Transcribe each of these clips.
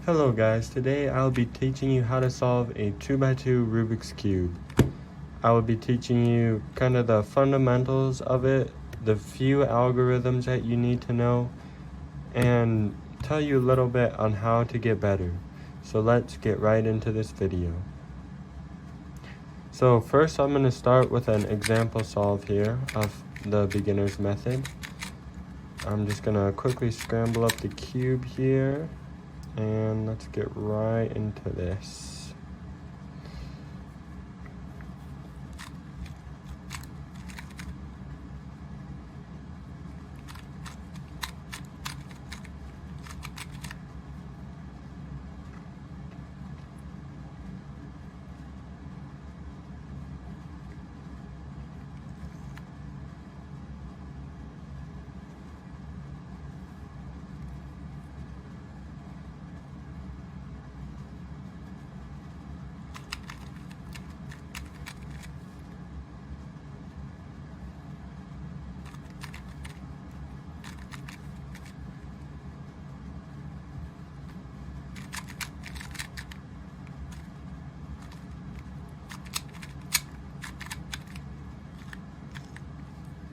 Hello guys, today I'll be teaching you how to solve a 2x2 Rubik's Cube. I will be teaching you kind of the fundamentals of it, the few algorithms that you need to know, and tell you a little bit on how to get better. So let's get right into this video. So first I'm going to start with an example solve here of the beginner's method. I'm just going to quickly scramble up the cube here. And let's get right into this.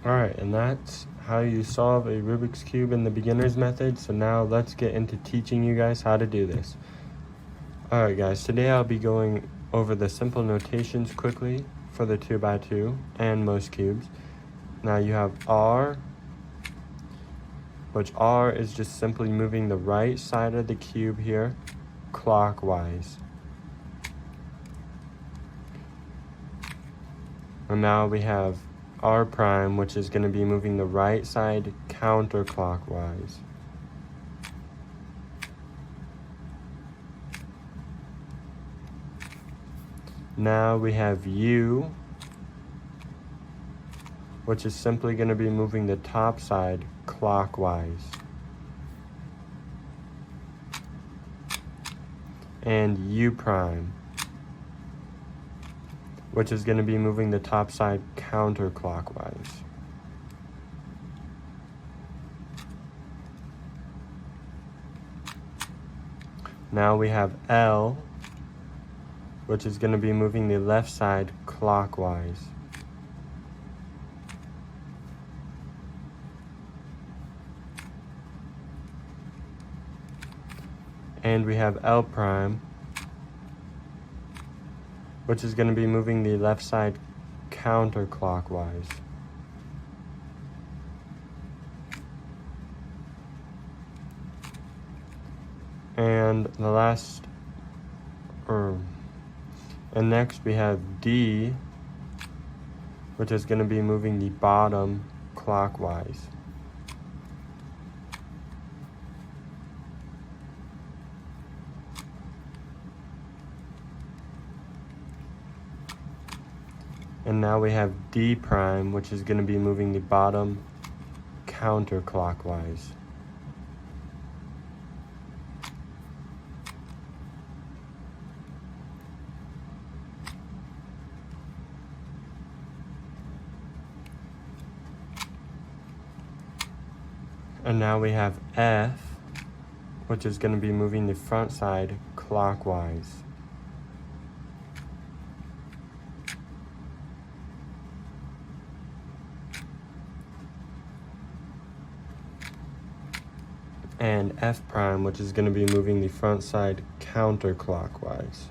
Alright, and that's how you solve a Rubik's Cube in the beginner's method. So now let's get into teaching you guys how to do this. Alright guys, today I'll be going over the simple notations quickly for the 2x2 and most cubes. Now you have R, which R is just simply moving the right side of the cube here clockwise. And now we have R prime, which is going to be moving the right side counterclockwise. Now we have U, which is simply going to be moving the top side clockwise. And U prime, which is going to be moving the top side counterclockwise. Now we have L, which is going to be moving the left side clockwise. And we have L prime, which is going to be moving the left side counterclockwise. And next we have D, which is going to be moving the bottom clockwise. And now we have D prime, which is going to be moving the bottom counterclockwise. And now we have F, which is going to be moving the front side clockwise. And F prime, which is going to be moving the front side counterclockwise.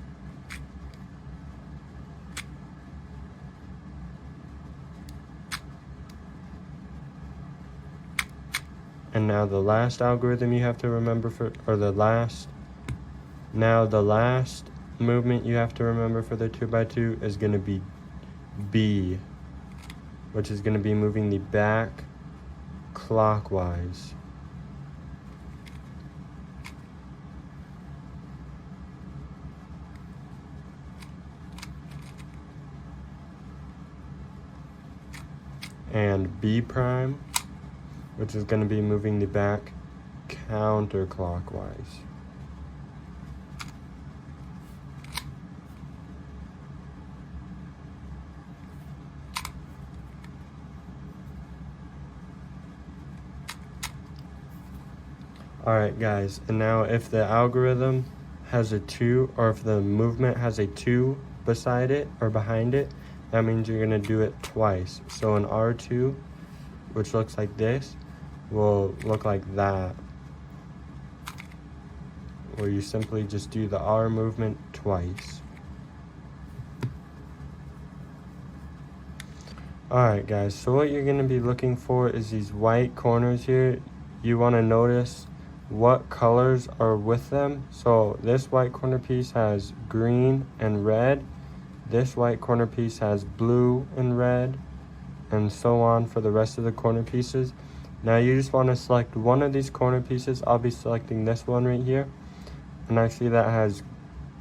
And now the last algorithm you have to remember the last movement you have to remember for the 2x2 is going to be B, which is going to be moving the back clockwise. And B prime, which is going to be moving the back counterclockwise. Alright guys, and now if the algorithm has a 2, or if the movement has a 2 beside it or behind it, that means you're going to do it twice. So an R2, which looks like this, will look like that, where you simply just do the R movement twice. Alright guys, so what you're going to be looking for is these white corners here. You want to notice what colors are with them. So this white corner piece has green and red. This white corner piece has blue and red, and so on for the rest of the corner pieces. Now you just want to select one of these corner pieces. I'll be selecting this one right here, and I see that has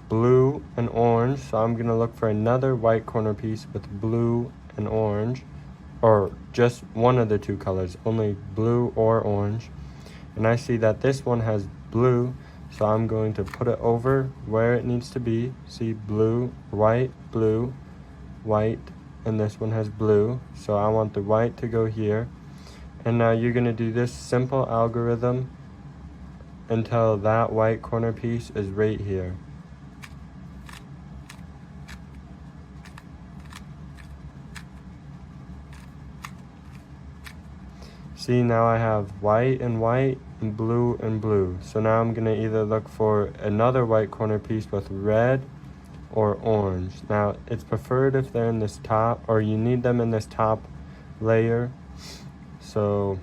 blue and orange, so I'm going to look for another white corner piece with blue and orange, or just one of the two colors, only blue or orange. And I see that this one has blue, so I'm going to put it over where it needs to be. See, blue, white, and this one has blue, so I want the white to go here. And now you're going to do this simple algorithm until that white corner piece is right here. See, now I have white and blue and blue. So now I'm going to either look for another white corner piece with red or orange. Now it's preferred if they're in this top, or you need them in this top layer. So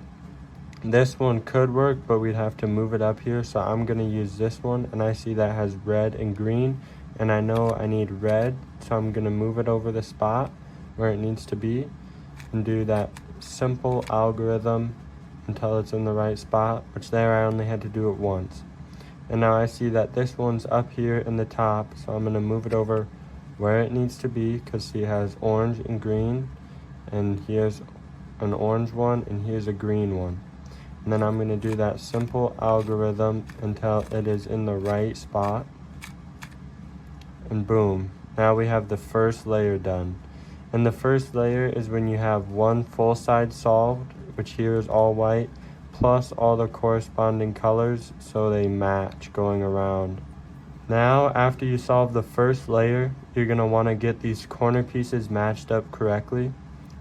this one could work, but we'd have to move it up here. So I'm going to use this one, and I see that has red and green, and I know I need red, so I'm going to move it over the spot where it needs to be and do that simple algorithm until it's in the right spot, which there I only had to do it once. And now I see that this one's up here in the top, so I'm going to move it over where it needs to be, because see, it has orange and green, and here's an orange one and here's a green one. And then I'm going to do that simple algorithm until it is in the right spot, and boom, now we have the first layer done. And the first layer is when you have one full side solved, which here is all white, plus all the corresponding colors so they match going around. Now, after you solve the first layer, you're going to want to get these corner pieces matched up correctly.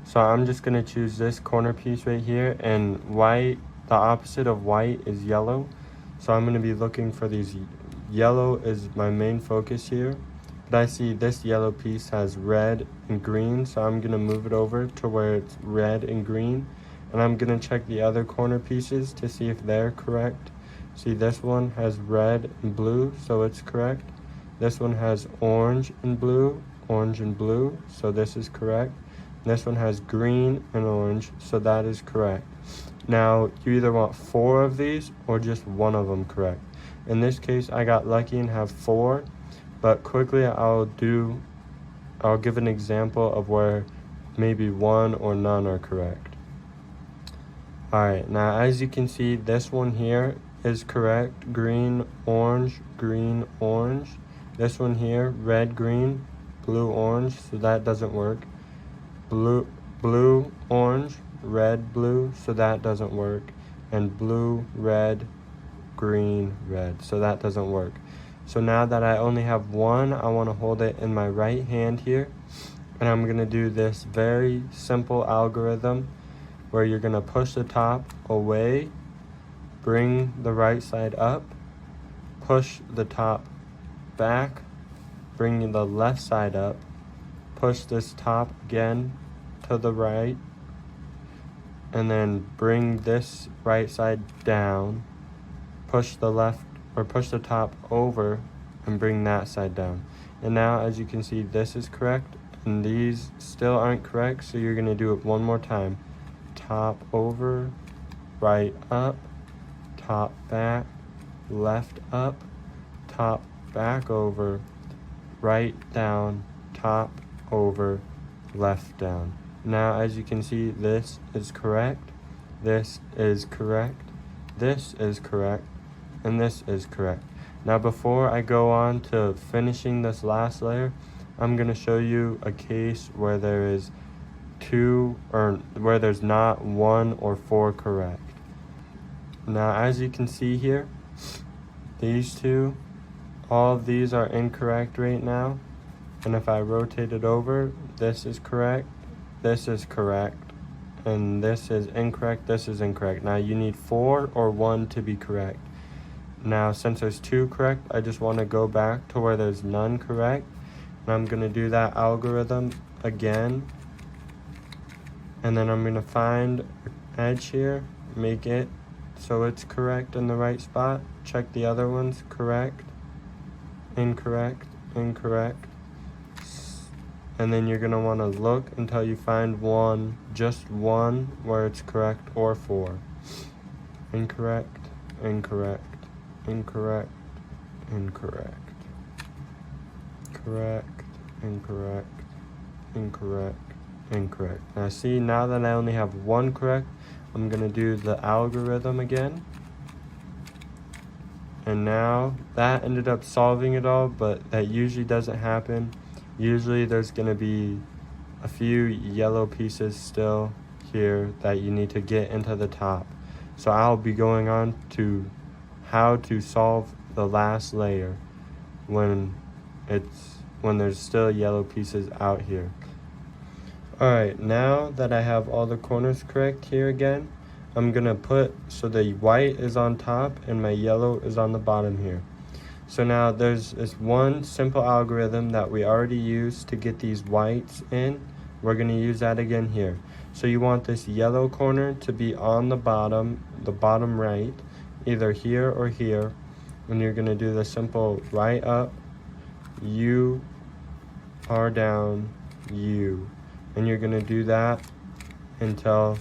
So I'm just going to choose this corner piece right here, and white, the opposite of white is yellow. So I'm going to be looking for these. Yellow is my main focus here. But I see this yellow piece has red and green, so I'm going to move it over to where it's red and green. And I'm going to check the other corner pieces to see if they're correct. See, this one has red and blue, so it's correct. This one has orange and blue, so this is correct. This one has green and orange, so that is correct. Now, you either want 4 of these or just one of them correct. In this case, I got lucky and have 4. But quickly I'll give an example of where maybe 1 or none are correct. Alright, now as you can see, this one here is correct. Green, orange, green, orange. This one here, red, green, blue, orange, so that doesn't work. Blue, orange, red, blue, so that doesn't work. And blue, red, green, red, so that doesn't work. So now that I only have 1, I want to hold it in my right hand here, and I'm going to do this very simple algorithm where you're going to push the top away, bring the right side up, push the top back, bring the left side up, push this top again to the right, and then bring this right side down, push the top over and bring that side down. And now as you can see, this is correct and these still aren't correct, so you're going to do it one more time. Top over, right up, top back, left up, top back over, right down, top over, left down. Now as you can see, this is correct, this is correct, this is correct, and this is correct. Now before I go on to finishing this last layer, I'm going to show you a case where there is where there's not 1 or 4 correct. Now as you can see here, these two, all of these are incorrect right now. And if I rotate it over, this is correct, this is correct, and this is incorrect, this is incorrect. Now you need 4 or 1 to be correct. Now since there's 2 correct, I just want to go back to where there's none correct. And I'm going to do that algorithm again. And then I'm going to find an edge here, make it so it's correct in the right spot. Check the other ones, correct, incorrect, incorrect. And then you're going to want to look until you find one, just one, where it's correct or 4. Incorrect, incorrect, incorrect, incorrect, correct, incorrect, incorrect, incorrect. Now see, now that I only have 1 correct, I'm going to do the algorithm again. And now that ended up solving it all, but that usually doesn't happen. Usually there's going to be a few yellow pieces still here that you need to get into the top. So I'll be going on to how to solve the last layer when there's still yellow pieces out here. Alright, now that I have all the corners correct here again, I'm going to put, so the white is on top and my yellow is on the bottom here. So now there's this one simple algorithm that we already used to get these whites in. We're going to use that again here. So you want this yellow corner to be on the bottom right, either here or here. And you're going to do the simple right up, U, R down, U. And you're going to do that until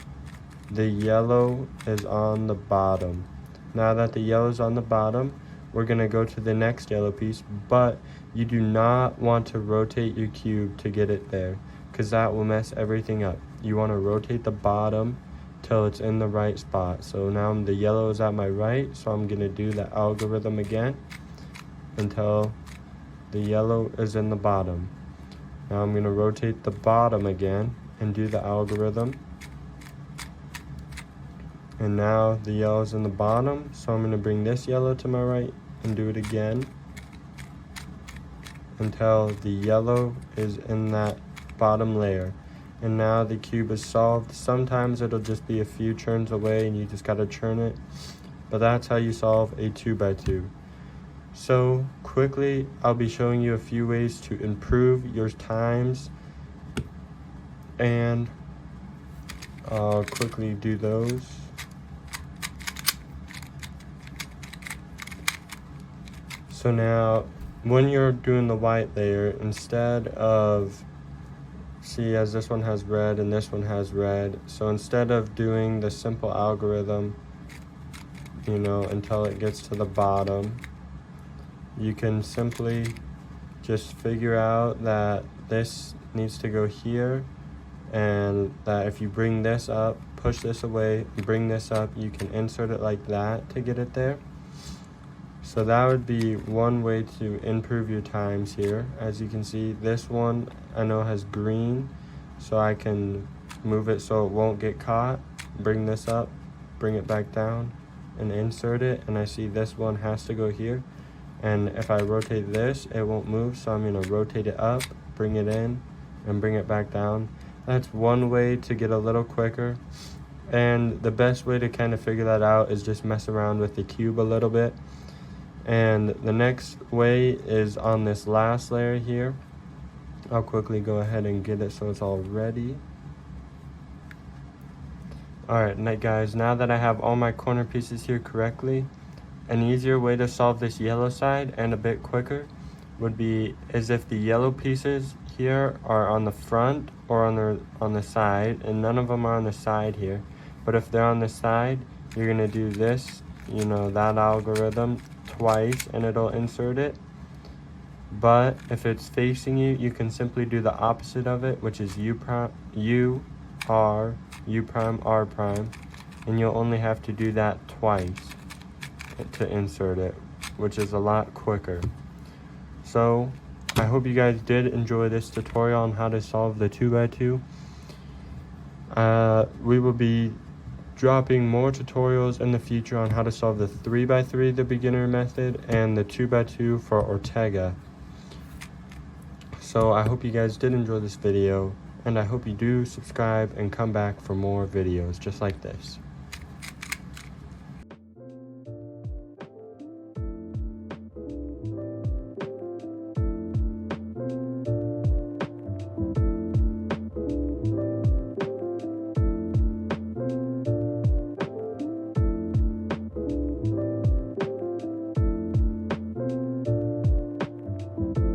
the yellow is on the bottom. Now that the yellow is on the bottom, we're going to go to the next yellow piece, but you do not want to rotate your cube to get it there, because that will mess everything up. You want to rotate the bottom till it's in the right spot. So now the yellow is at my right, so I'm going to do the algorithm again until the yellow is in the bottom. Now I'm going to rotate the bottom again and do the algorithm. And now the yellow's in the bottom, so I'm going to bring this yellow to my right and do it again until the yellow is in that bottom layer. And now the cube is solved. Sometimes it'll just be a few turns away and you just got to turn it. But that's how you solve a 2x2. So quickly, I'll be showing you a few ways to improve your times, and I'll quickly do those. So now, when you're doing the white layer, instead of, see, as this one has red and this one has red, so instead of doing the simple algorithm, you know, until it gets to the bottom, you can simply just figure out that this needs to go here, and that if you bring this up, push this away, bring this up, you can insert it like that to get it there. So that would be one way to improve your times here. As you can see, this one I know has green, so I can move it so it won't get caught. Bring this up, bring it back down, and insert it. And I see this one has to go here. And if I rotate this, it won't move, so I'm going to rotate it up, bring it in, and bring it back down. That's one way to get a little quicker. And the best way to kind of figure that out is just mess around with the cube a little bit. And the next way is on this last layer here. I'll quickly go ahead and get it so it's all ready. Alright guys, now that I have all my corner pieces here correctly, an easier way to solve this yellow side and a bit quicker would be as if the yellow pieces here are on the front or on the side, and none of them are on the side here. But if they're on the side, you're going to do this, you know, that algorithm twice and it'll insert it. But if it's facing you, you can simply do the opposite of it, which is U prime, R prime, and you'll only have to do that twice to insert it, which is a lot quicker. So I hope you guys did enjoy this tutorial on how to solve the 2x2. We will be dropping more tutorials in the future on how to solve the 3x3, the beginner method, and the 2x2 for Ortega. So I hope you guys did enjoy this video, and I hope you do subscribe and come back for more videos just like this.